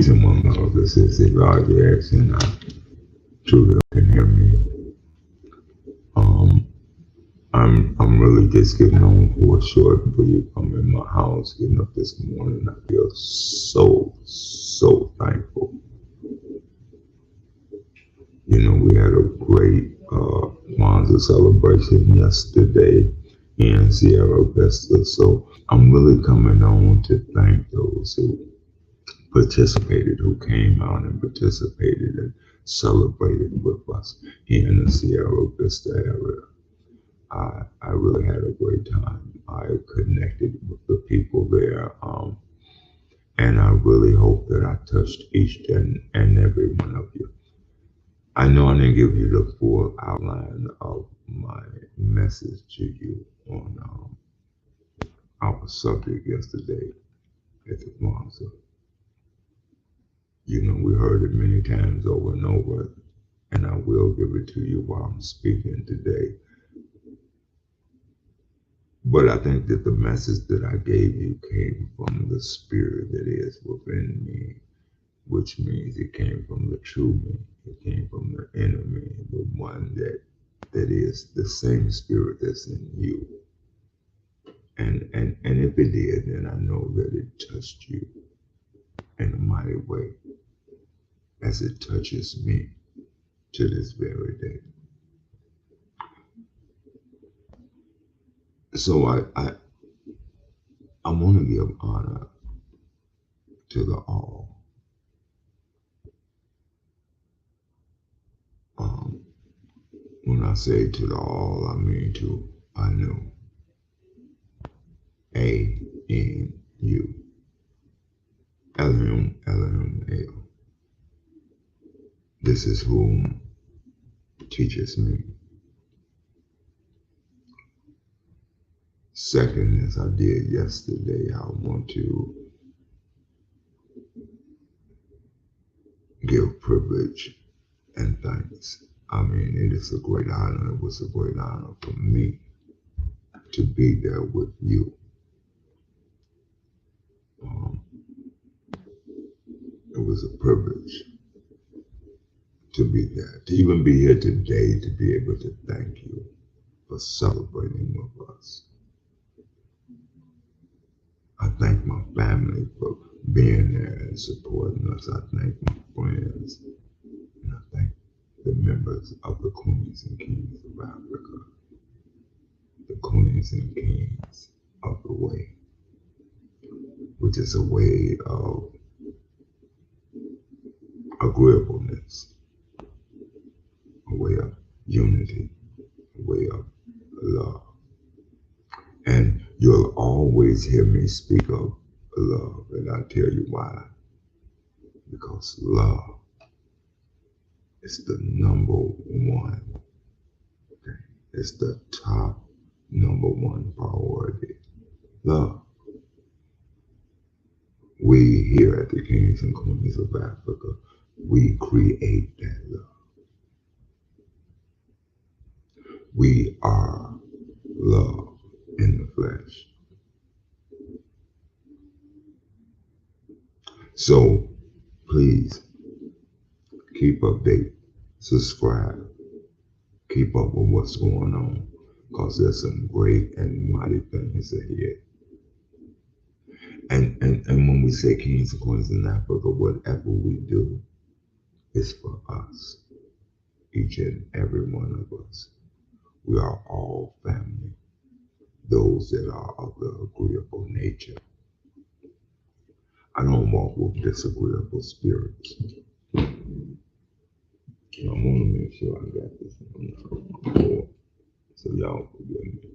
Peace and one love. This is the large and I truly can hear me. Um, I'm really just getting on for a short brief. I'm in my house getting up this morning. I feel so thankful. You know, we had a great Kwanzaa celebration yesterday in Sierra Vista. So I'm really coming on to thank those who participated, who came out and participated and celebrated with us here in the Sierra Vista area. I really had a great time. I connected with the people there, and I really hope that I touched each and every one of you. I know I didn't give you the full outline of my message to you on our subject yesterday at the Kwanzaa. You know, we heard it many times over and over, and I will give it to you while I'm speaking today. But I think that the message that I gave you came from the spirit that is within me, which means it came from the true me. It came from the inner me, the one that is the same spirit that's in you. And if it did, then I know that it touched you in a mighty way, as it touches me to this very day. So I want to give honor to the all. When I say to the all, I mean to Anu, A-N-U, Elohim, Elohim, El. This is whom teaches me. Second, as I did yesterday, I want to give privilege and thanks. I mean, it is a great honor. It was a great honor for me to be there with you. It was a privilege to be there, to even be here today, to be able to thank you for celebrating with us. I thank my family for being there and supporting us. I thank my friends, and I thank the members of the Queens and Kings of Africa, the Queens and Kings of the Way, which is a way of agreeableness, a way of unity, a way of love. And you'll always hear me speak of love, and I'll tell you why. Because love is the number one. Okay? It's the top number one priority. Love. We here at the Kings and Queens of Africa, we create that love. We are love in the flesh. So please keep updated, subscribe, keep up with what's going on, because there's some great and mighty things ahead. And when we say Kings and Queens in Africa, whatever we do is for us, each and every one of us. We are all family, those that are of the agreeable nature. I don't walk with disagreeable spirits. I want to make sure I got this on my board, so y'all forgive me.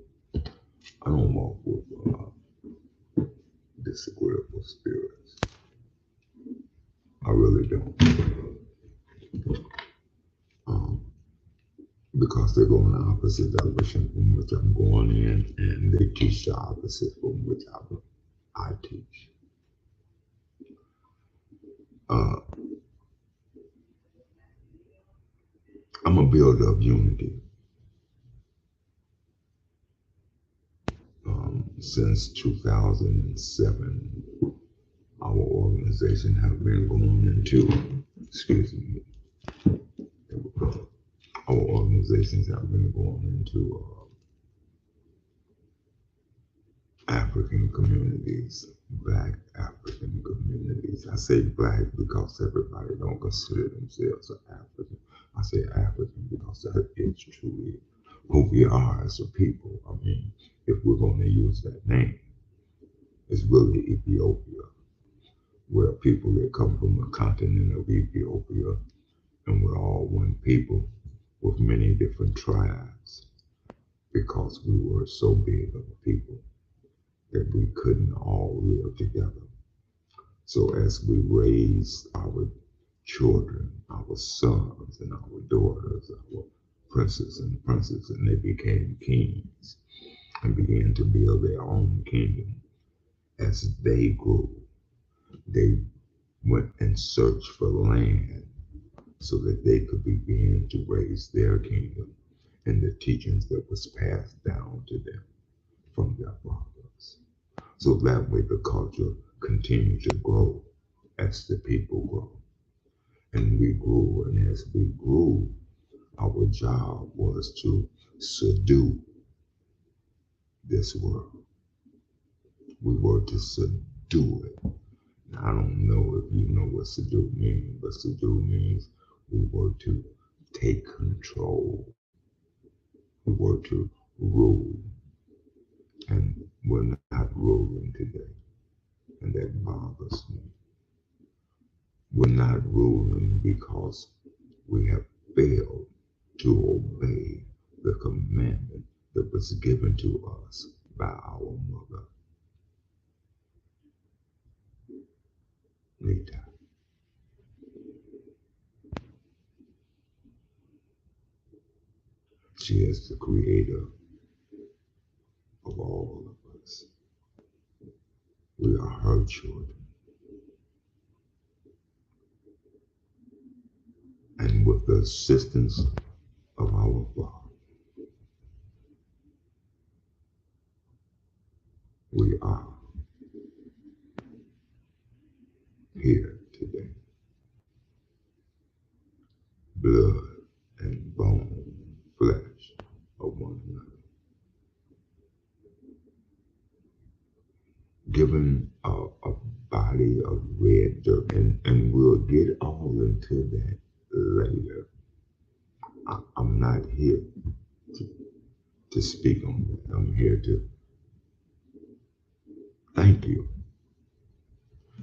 I don't walk with disagreeable spirits. I really don't. Because they go in the opposite direction from which I'm going in, and they teach the opposite from which I teach. I'm a builder of unity. Since 2007, Our organization have been going into, excuse me, there we go. Our organizations have been going into African communities, Black African communities. I say Black because everybody don't consider themselves an African. I say African because that is truly who we are as a people. I mean, if we're going to use that name, it's really Ethiopia, where people that come from the continent of Ethiopia, and we're all one people with many different tribes because we were so big of a people that we couldn't all live together. So as we raised our children, our sons and our daughters, our princes and princesses, and they became kings and began to build their own kingdom. As they grew, they went and searched for land so that they could begin to raise their kingdom and the teachings that was passed down to them from their fathers. So that way the culture continued to grow as the people grow. And we grew, and as we grew, our job was to subdue this world. We were to subdue it. Now, I don't know if you know what subdue means, but subdue means we were to take control. We were to rule, and we're not ruling today, and that bothers me. We're not ruling because we have failed to obey the commandment that was given to us by our mother, Nita. She is the creator of all of us. We are her children. And with the assistance of our Father, we are here today. Blood and bone, flesh of one another. Given a body of red dirt, and we'll get all into that later. I'm not here to speak on that. I'm here to thank you,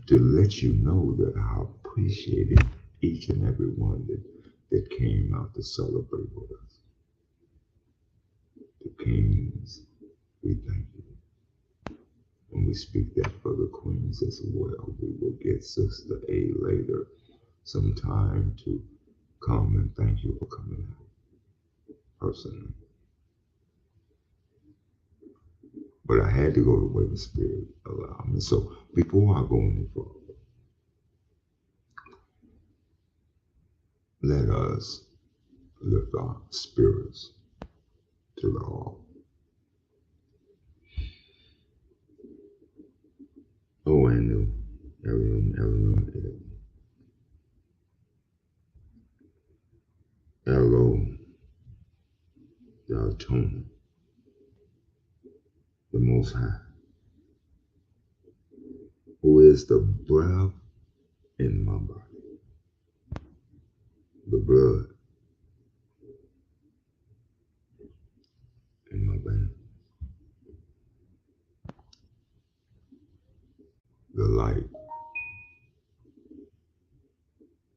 to let you know that I appreciated each and every one that came out to celebrate with us. The kings, we thank you. And we speak that for the queens as well. We will get Sister A later sometime to come and thank you for coming out personally. But I had to go the way the Spirit allowed me. So before I go any further, let us lift our spirits to the all. Oh, I know. Everyone. Hello, Tony, the Most High, who is the breath in my body, the blood in my veins, the light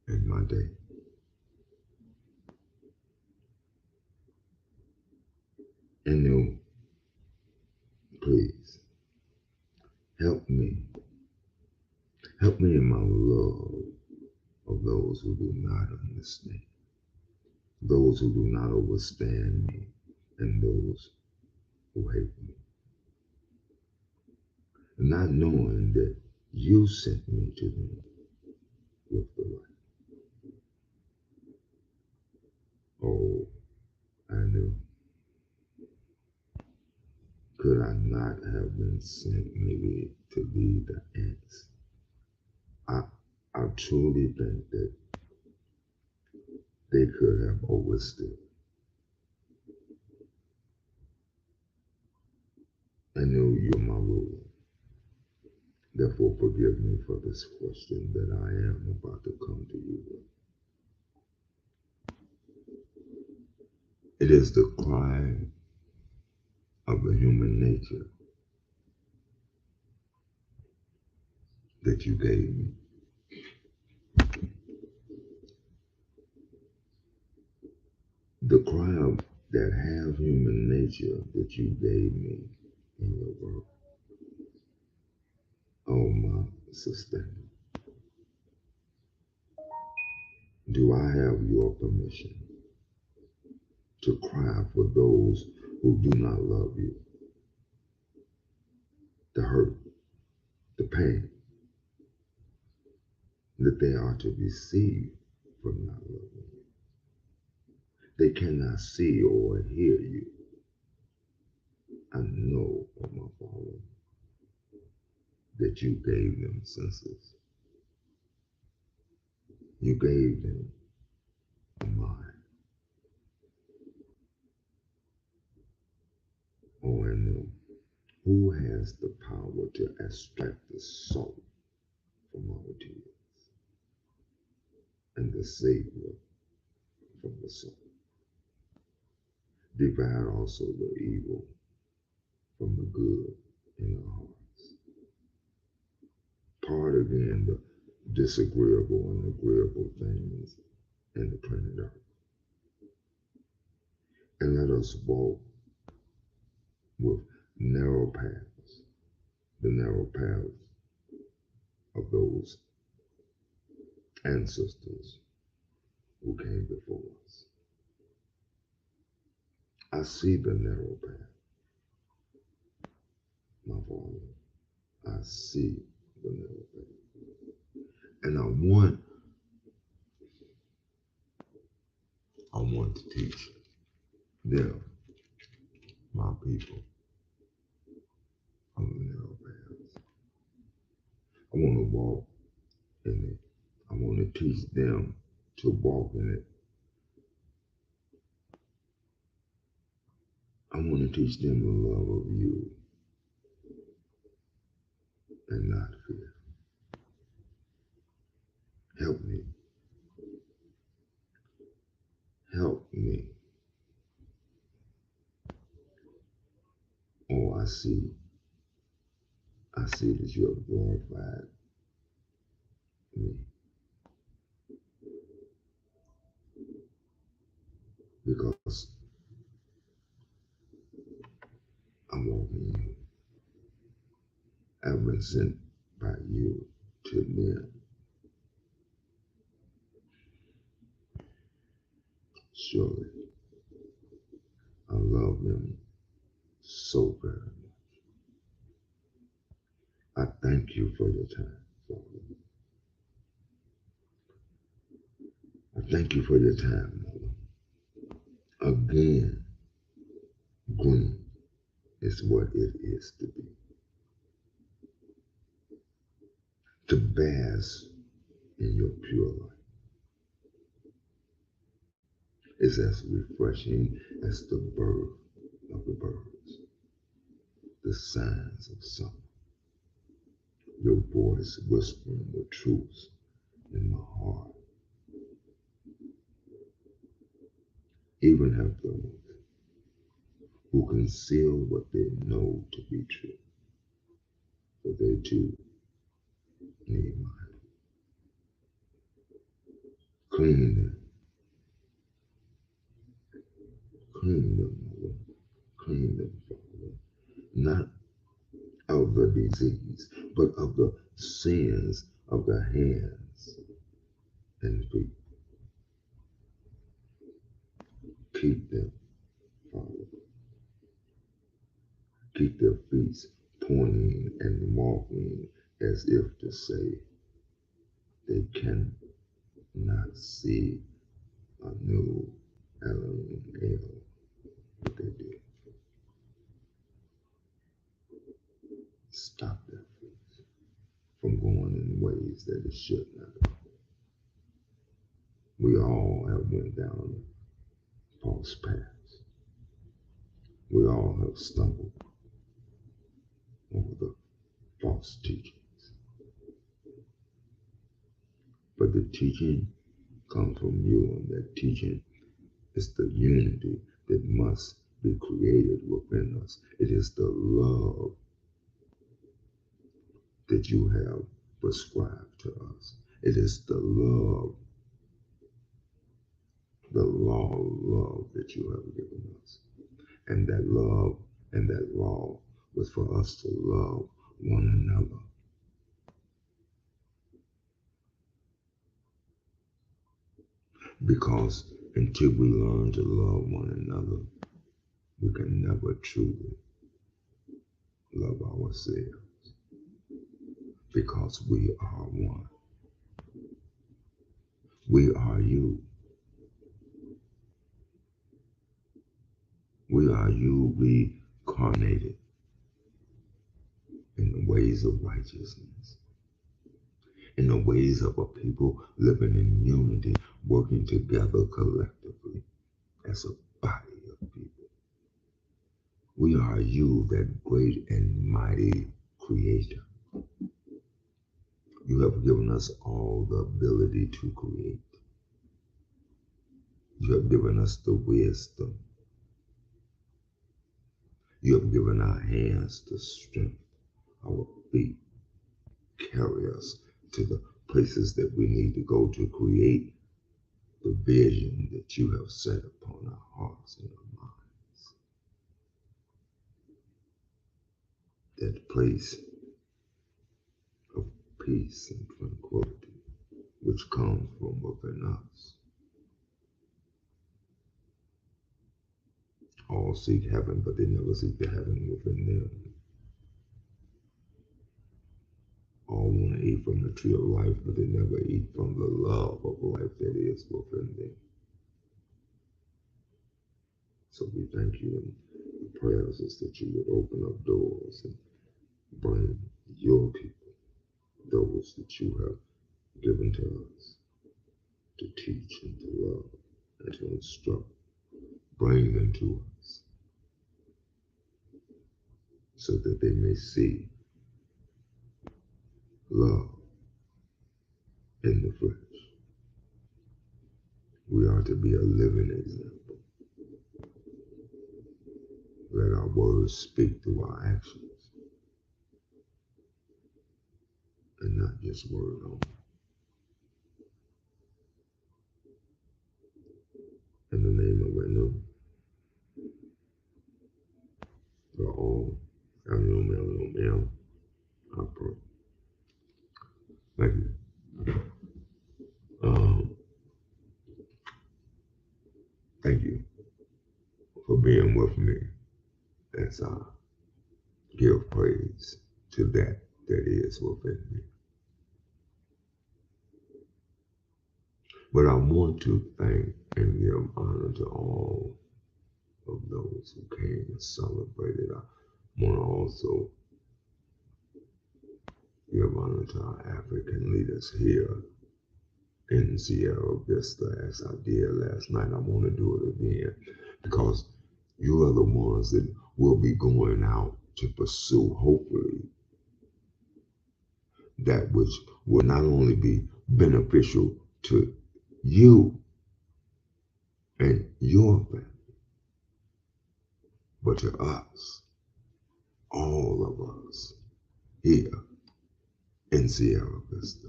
in my day. And now, please, help me. Help me in my love of those who do not understand, those who do not understand me, and those who hate me. Not knowing that you sent me to them with the light. Oh, I knew. Could I not have been sent maybe to lead the ants I truly think that they could have overstood. I know you're my ruler. Therefore, forgive me for this question that I am about to come to you with. It is the cry of the human nature that you gave me. The cry of that have human nature that you gave me in your word. Oh, my sustainer. Do I have your permission to cry for those who do not love you? The hurt, the pain that they are to receive from not loving you. They cannot see or hear you. I know, oh my Father, that you gave them senses. You gave them a mind. Oh, and who has the power to extract the salt from our tears and the Savior from the salt? Divide also the evil from the good in our hearts. Part again the disagreeable and agreeable things in the planet Earth. And let us walk with narrow paths, the narrow paths of those ancestors who came before us. I see the narrow path, my Father. I see the narrow path. And I want to teach them, my people, on the narrow paths. I want to walk in it. I want to teach them to walk in it. I want to teach them the love of you and not fear. Help me. Help me. Oh, I see that you have glorified me because I'm walking you. I've been sent by you to them. Surely, I love them so very much. I thank you for your time, Father. I thank you for your time, Mother. Again, green is what it is to be. To bask in your pure light is as refreshing as the birth of the birds, the signs of summer, your voice whispering the truth in my heart. Even have those who conceal what they know to be true, for they too need mine. Clean them, Lord. Clean them, Father. Not of the disease, but of the sins of the hands and feet. Keep them, Father. Keep their feet pointing and walking as if to say they cannot see a new L, what they did. Stop their feet from going in ways that it should not have. We all have went down false paths. We all have stumbled over the false teachings. But the teaching comes from you, and that teaching is the unity that must be created within us. It is the love that you have prescribed to us. It is the love, the law of love that you have given us. And that love and that law was for us to love one another. Because until we learn to love one another, we can never truly love ourselves. Because we are one. We are you. We are you reincarnated in the ways of righteousness, in the ways of a people living in unity, working together collectively as a body of people. We are you, that great and mighty creator. You have given us all the ability to create. You have given us the wisdom. You have given our hands the strength, our feet carry us to the places that we need to go to create the vision that you have set upon our hearts and our minds. That place of peace and tranquility which comes from within us. All seek heaven, but they never seek the heaven within them. All want to eat from the tree of life, but they never eat from the love of life that is within them. So we thank you, and the prayers is that you would open up doors and bring your people, those that you have given to us, to teach and to love and to instruct. Bring them to us so that they may see love in the flesh. We are to be a living example. Let our words speak through our actions and not just word only. In the name of Anu, the all, Anu, I pray. Thank you. Thank you for being with me as I give praise to that is within me. But I want to thank and give honor to all of those who came and celebrated. I want to also give honor to our African leaders here in Sierra Vista as I did last night. I want to do it again because you are the ones that will be going out to pursue, hopefully, that which will not only be beneficial to you and your family, but to us, all of us here in Sierra Vista.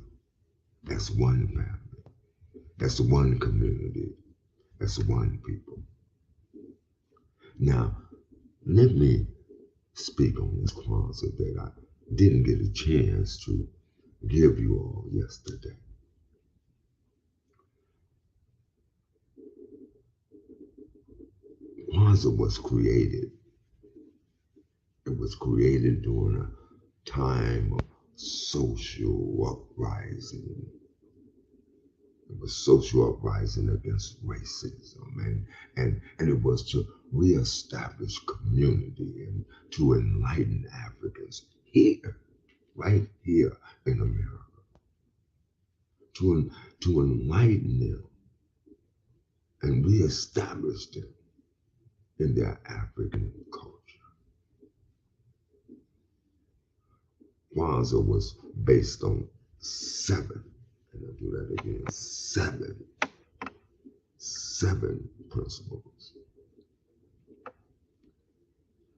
That's one family. That's one community. That's one people. Now, let me speak on this Kwanzaa that I didn't get a chance to give you all yesterday. Kwanzaa was created. It was created during a time of social uprising. It was social uprising against racism, and it was to reestablish community and to enlighten Africans here, right here in America. to enlighten them and reestablish them in their African culture. Kwanzaa was based on 7, and I'll do that again, 7 principles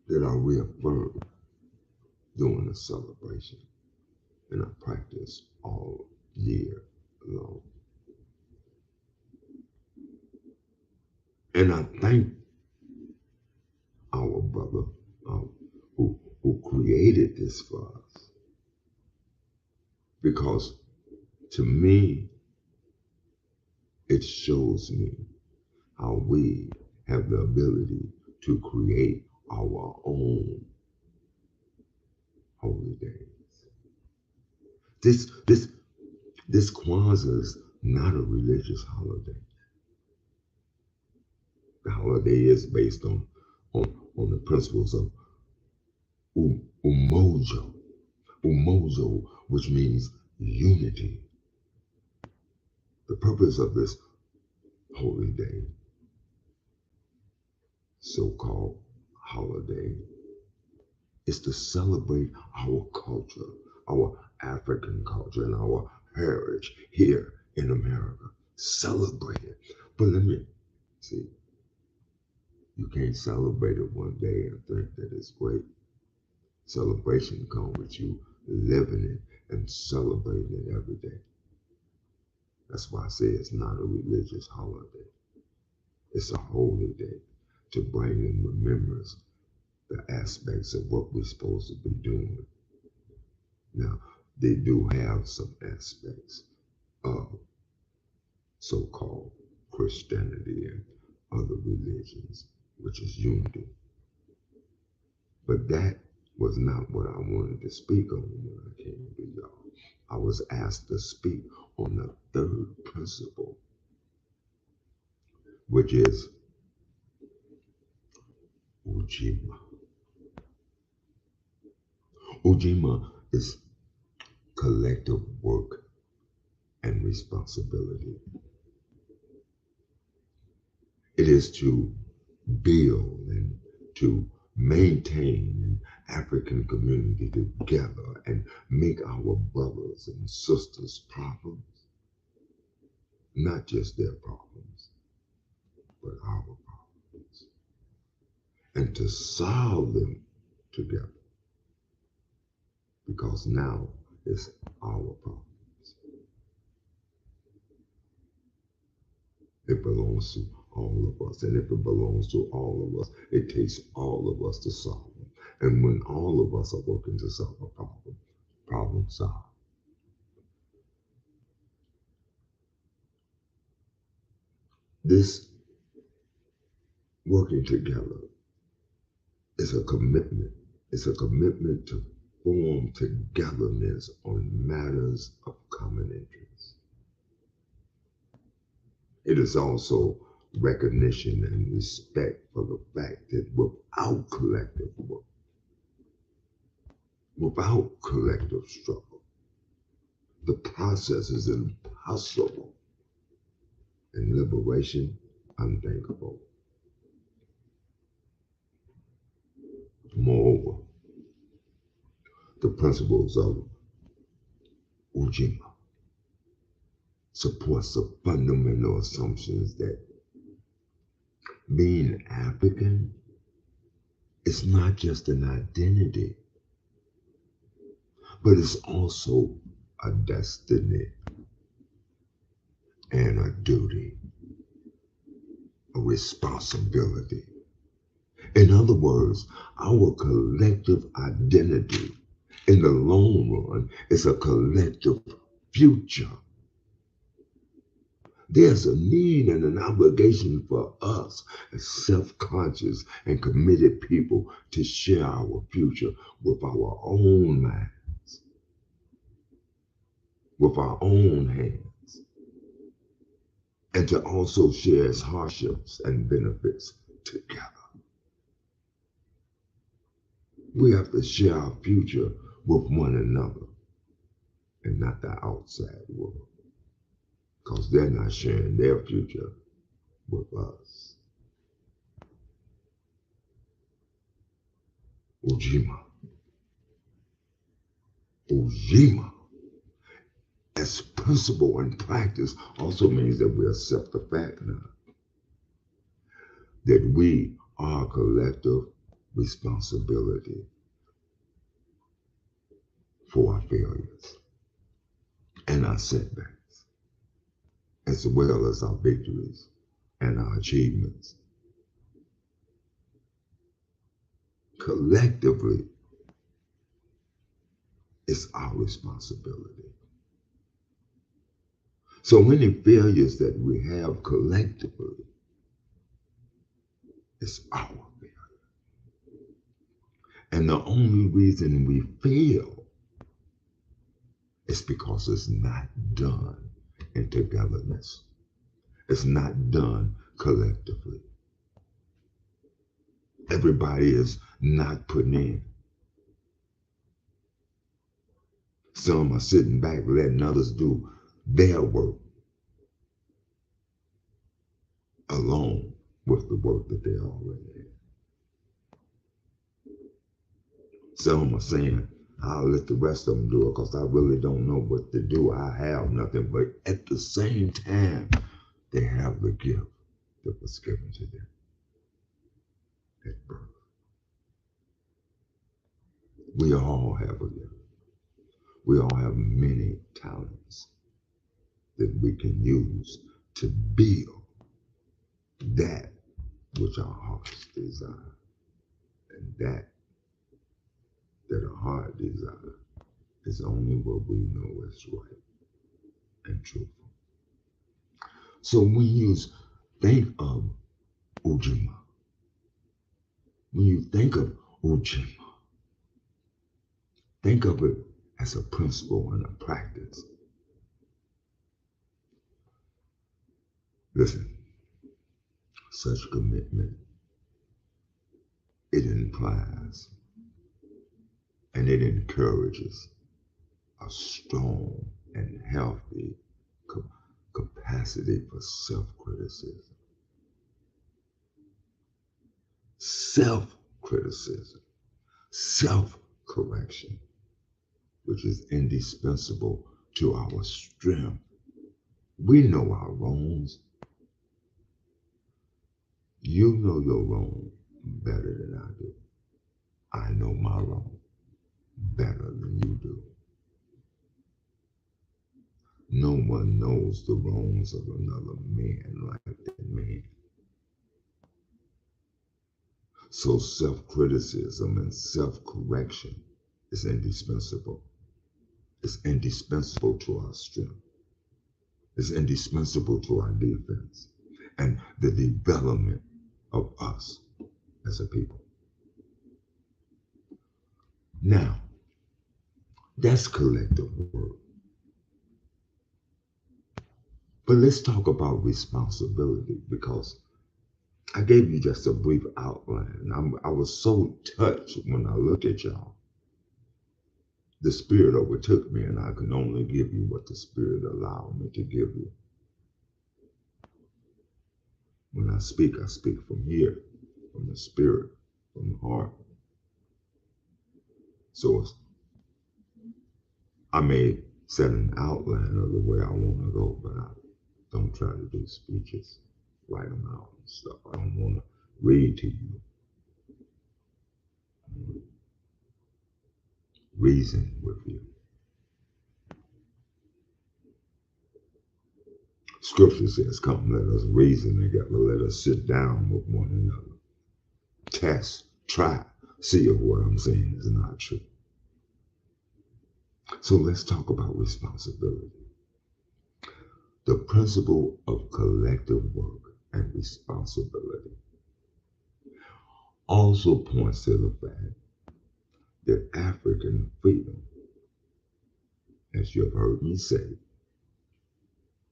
that are reaffirmed during the celebration and are practiced all year long. And I thank our brother who created this for us, because to me, it shows me how we have the ability to create our own holy days. This Kwanzaa is not a religious holiday. The holiday is based on the principles of umoja, which means unity. The purpose of this holy day, so-called holiday, is to celebrate our culture, our African culture, and our heritage here in America. Celebrate it. But let me see, you can't celebrate it one day and think that it's great. Celebration comes with you living it and celebrating it every day. That's why I say it's not a religious holiday. It's a holy day to bring in remembrance the aspects of what we're supposed to be doing. Now, they do have some aspects of so-called Christianity and other religions, which is unity. But that was not what I wanted to speak on when I came to y'all. I was asked to speak on the 3rd principle, which is Ujima. Ujima is collective work and responsibility. It is to build and to maintain an African community together and make our brothers and sisters' problems not just their problems, but our problems, and to solve them together, because now it's our problems. It belongs to all of us, and if it belongs to all of us, it takes all of us to solve them. And when all of us are working to solve a problem solved. This working together is a commitment. It's a commitment to form togetherness on matters of common interest. It is also recognition and respect for the fact that without collective work, without collective struggle, the process is impossible and liberation unthinkable. Moreover, the principles of Ujima supports the fundamental assumptions that being African is not just an identity, but it's also a destiny and a duty, a responsibility. In other words, our collective identity in the long run is a collective future. There's a need and an obligation for us as self-conscious and committed people to share our future with our own minds, with our own hands, and to also share its hardships and benefits together. We have to share our future with one another and not the outside world. because they're not sharing their future with us. Ujima. Ujima, as principle and practice, also means that we accept the fact now that we are collective responsibility for our failures and our setbacks, as well as our victories and our achievements. Collectively, it's our responsibility. So any failures that we have collectively, it's our failure. And the only reason we fail is because it's not done in togetherness. It's not done collectively. Everybody is not putting in. Some are sitting back letting others do their work along with the work that they already have. Some are saying, I'll let the rest of them do it because I really don't know what to do. I have nothing. But at the same time, they have the gift that was given to them at birth. We all have a gift. We all have many talents that we can use to build that which our hearts desire. And that our heart desire is only what we know is right and truthful. So when you think of Ujima, when you think of Ujima, think of it as a principle and a practice. Listen, such commitment, it implies and it encourages a strong and healthy capacity for self-criticism. Self-criticism, self-correction, which is indispensable to our strength. We know our wrongs. You know your wrong better than I do. I know my wrong better than you do. No one knows the wrongs of another man like that man. So self-criticism and self-correction is indispensable. It's indispensable to our strength. It's indispensable to our defense and the development of us as a people. Now, that's collective work. But let's talk about responsibility, because I gave you just a brief outline. I was so touched when I looked at y'all. The Spirit overtook me, and I can only give you what the Spirit allowed me to give you. When I speak from here, from the Spirit, from the heart. So I may set an outline of the way I want to go, but I don't try to do speeches, write them out and stuff. I don't want to read to you. Reason with you. Scripture says, come, let us reason together. Let us sit down with one another. Test, try, see if what I'm saying is not true. So let's talk about responsibility. The principle of collective work and responsibility also points to the fact that African freedom, as you have heard me say,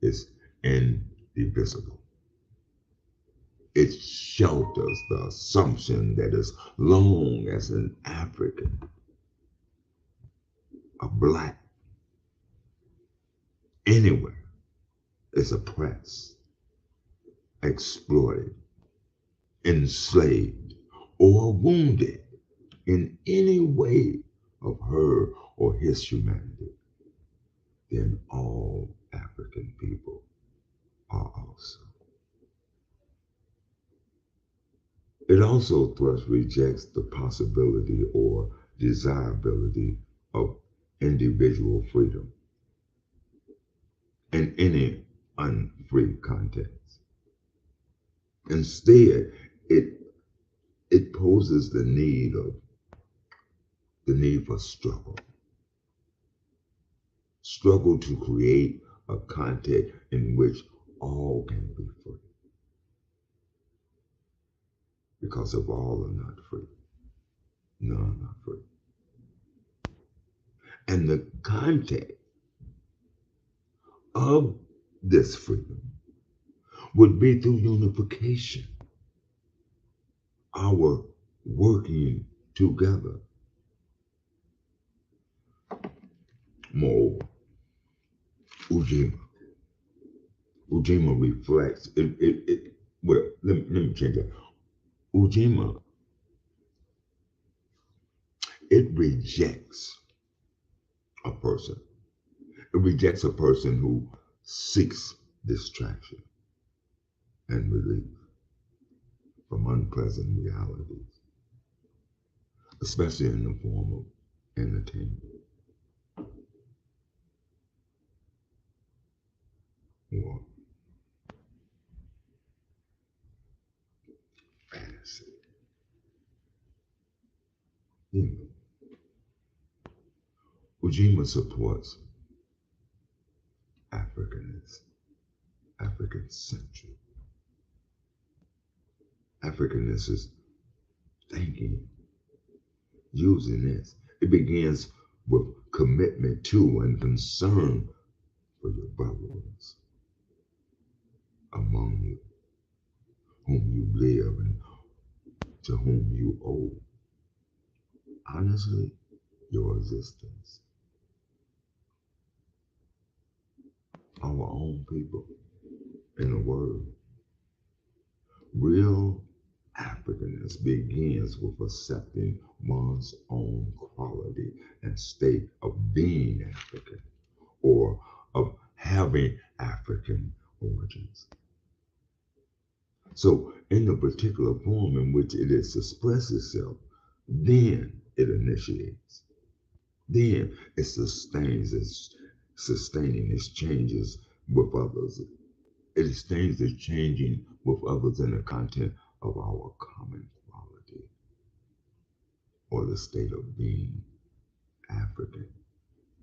is indivisible. It shelters the assumption that as long as an African, a black, anywhere, is oppressed, exploited, enslaved, or wounded in any way of her or his humanity, then all African people are also. It also thus rejects the possibility or desirability of individual freedom in any unfree context. Instead, it it poses the need for struggle to create a context in which all can be free, because if all are not free, none are not free. And the context of this freedom would be through unification, our working together. Moreover, Ujima. Ujima reflects well, let me change that. Ujima, it rejects a person. It rejects a person who seeks distraction and relief from unpleasant realities, especially in the form of entertainment or fantasy. You know, Ujima supports Africanism, African-centric. Africanist is thinking, using this. It begins with commitment to and concern for your brothers among you, whom you live and to whom you owe, honestly, your existence. Our own people, in a word. Real Africanness begins with accepting one's own quality and state of being African or of having African origins. So, in the particular form in which it is expressed itself, then it initiates. Then it sustains its sustaining its changes with others. It sustains its changing with others in the content of our common quality or the state of being African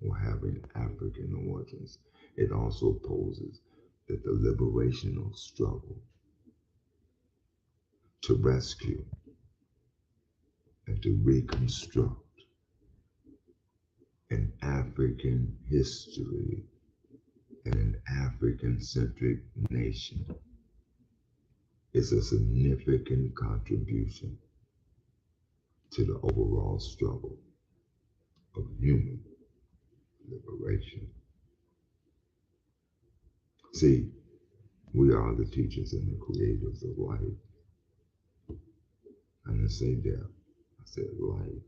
or having African origins. It also poses that the liberational struggle to rescue and to reconstruct an African history and an African-centric nation is a significant contribution to the overall struggle of human liberation. See, we are the teachers and the creators of life. I didn't say death, I said life.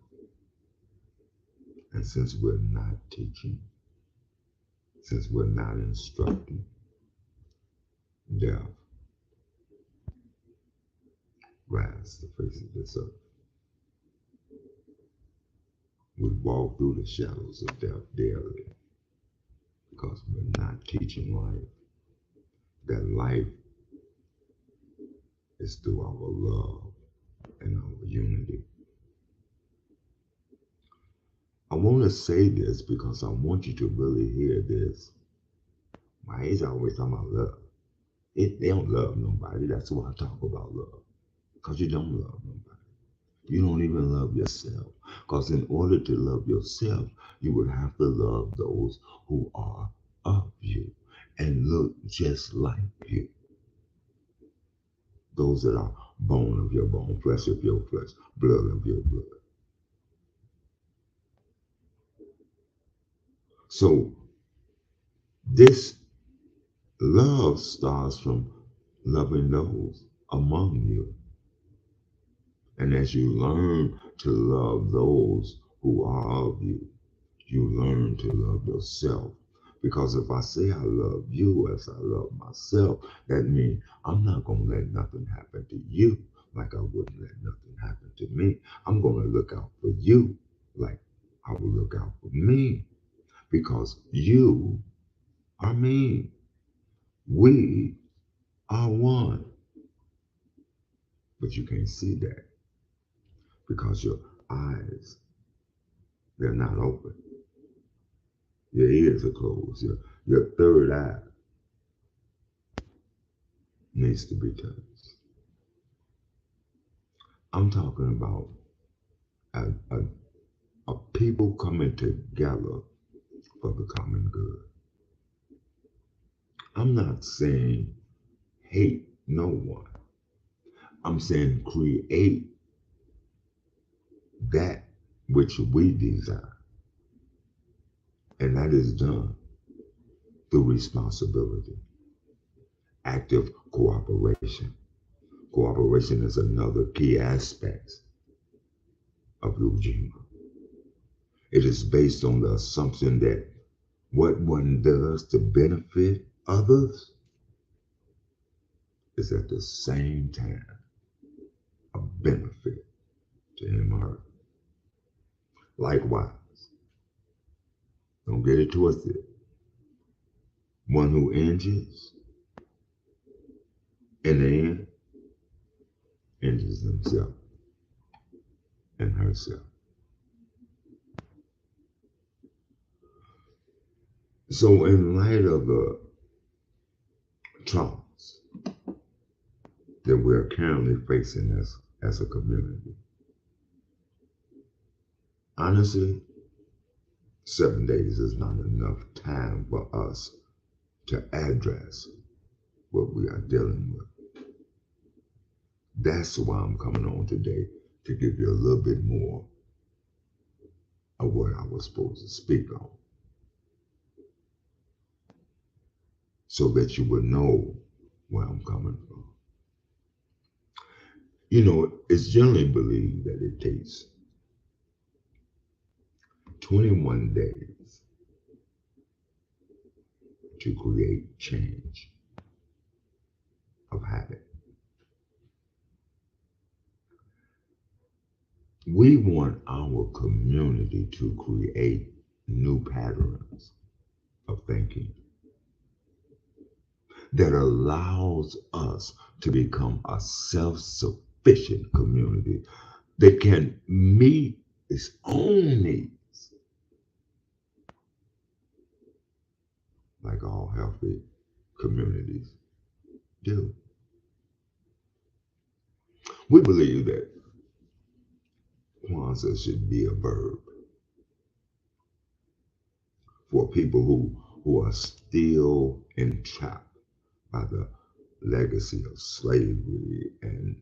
And since we're not teaching, since we're not instructing, death rides the face of this earth. We walk through the shadows of death daily because we're not teaching life. That life is through our love and our unity. I want to say this because I want you to really hear this. My age always talking about love. They don't love nobody. That's why I talk about love. Because you don't love nobody. You don't even love yourself. Because in order to love yourself, you would have to love those who are of you and look just like you. Those that are bone of your bone, flesh of your flesh, blood of your blood. So this Love starts from loving those among you. And as you learn to love those who are of you, you learn to love yourself. Because if I say I love you as I love myself, that means I'm not going to let nothing happen to you like I wouldn't let nothing happen to me. I'm going to look out for you like I will look out for me. Because you are me. We are one. But you can't see that because your eyes, they're not open. Your ears are closed. Your third eye needs to be touched. I'm talking about a, a, a people coming together for the common good. I'm not saying hate no one. I'm saying create that which we desire. And that is done through responsibility, active cooperation. Cooperation is another key aspect of Ujima. It is based on the assumption that what one does to benefit others is at the same time a benefit to him or her. Likewise, don't get it twisted. One who injures in the end injures himself and herself. So, in light of the traumas that we're currently facing as a community, honestly, 7 days is not enough time for us to address what we are dealing with. That's why I'm coming on today to give you a little bit more of what I was supposed to speak on so that you would know where I'm coming from. You know, it's generally believed that it takes 21 days to create change of habit. We want our community to create new patterns of thinking that allows us to become a self-sufficient community that can meet its own needs like all healthy communities do. We believe that Kwanzaa should be a verb for people who are still entrapped by the legacy of slavery and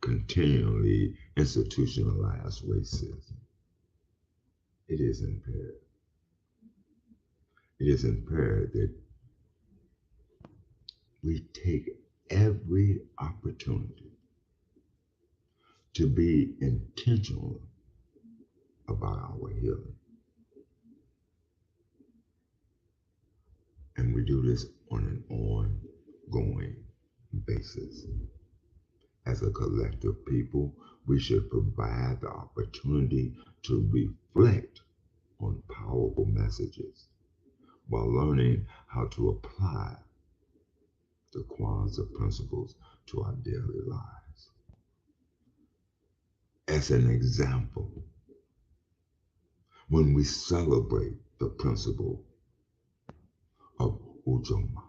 continually institutionalized racism. It is imperative. It is imperative that we take every opportunity to be intentional about our healing. And we do this on an ongoing basis. As a collective people, we should provide the opportunity to reflect on powerful messages while learning how to apply the Kwanzaa principles to our daily lives. As an example, when we celebrate the principle of Ujoma,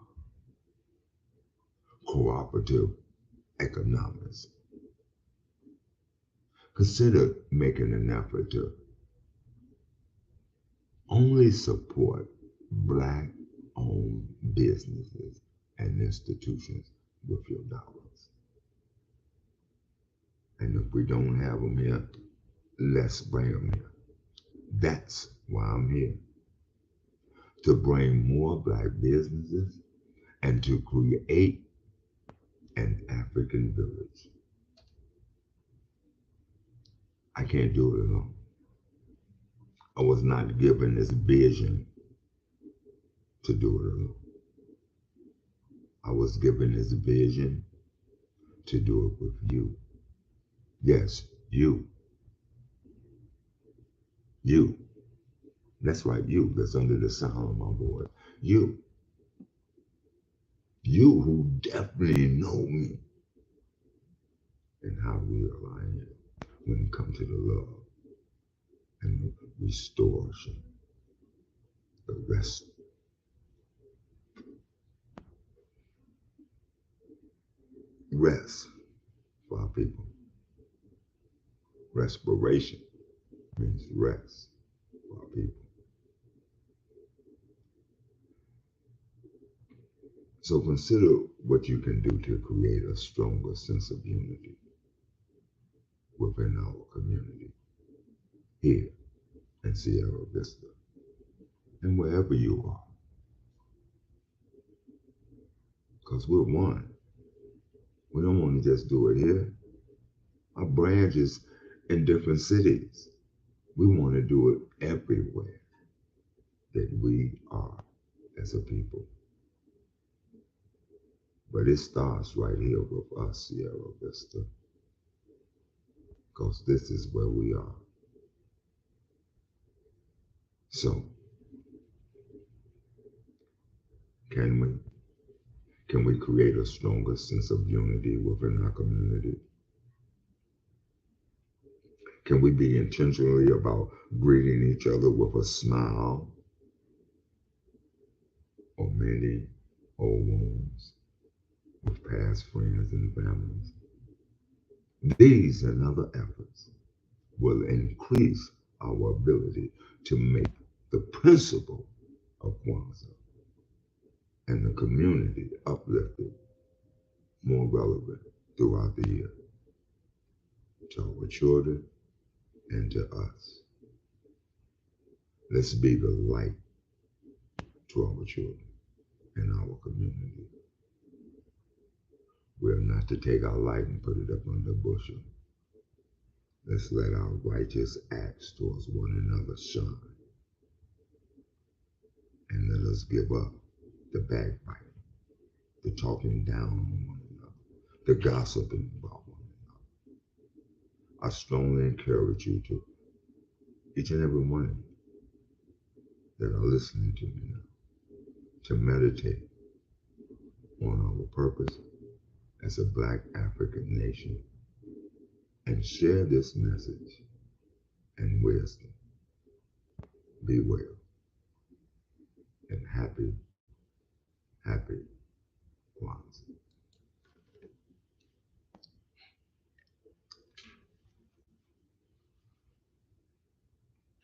cooperative economics, consider making an effort to only support Black-owned businesses and institutions with your dollars. And if we don't have them here, let's bring them here. That's why I'm here, to bring more Black businesses and to create an African village. I can't do it alone. I was not given this vision to do it alone. I was given this vision to do it with you. Yes, you. You. That's right, you that's under the sound of my voice. You. You who definitely know me and how real I am when it comes to the love and the restoration, the rest for our people. Respiration means rest for our people. So consider what you can do to create a stronger sense of unity within our community here in Sierra Vista and wherever you are. Because we're one. We don't want to just do it here. Our branches in different cities. We want to do it everywhere that we are as a people. But it starts right here with us, Sierra Vista, because this is where we are. So, can we? Can we create a stronger sense of unity within our community? Can we be intentionally about greeting each other with a smile or mending old wounds with past friends and families? These and other efforts will increase our ability to make the principle of Kwanzaa and the community uplifted more relevant throughout the year to our children and to us. Let's be the light to our children and our community. We are not to take our light and put it up under a bushel. Let's let our righteous acts towards one another shine. And let us give up the backbiting, the talking down on one another, the gossiping about one another. I strongly encourage you to, each and every one of you that are listening to me now, to meditate on our purpose as a Black African nation and share this message and wisdom. Be well and happy, happy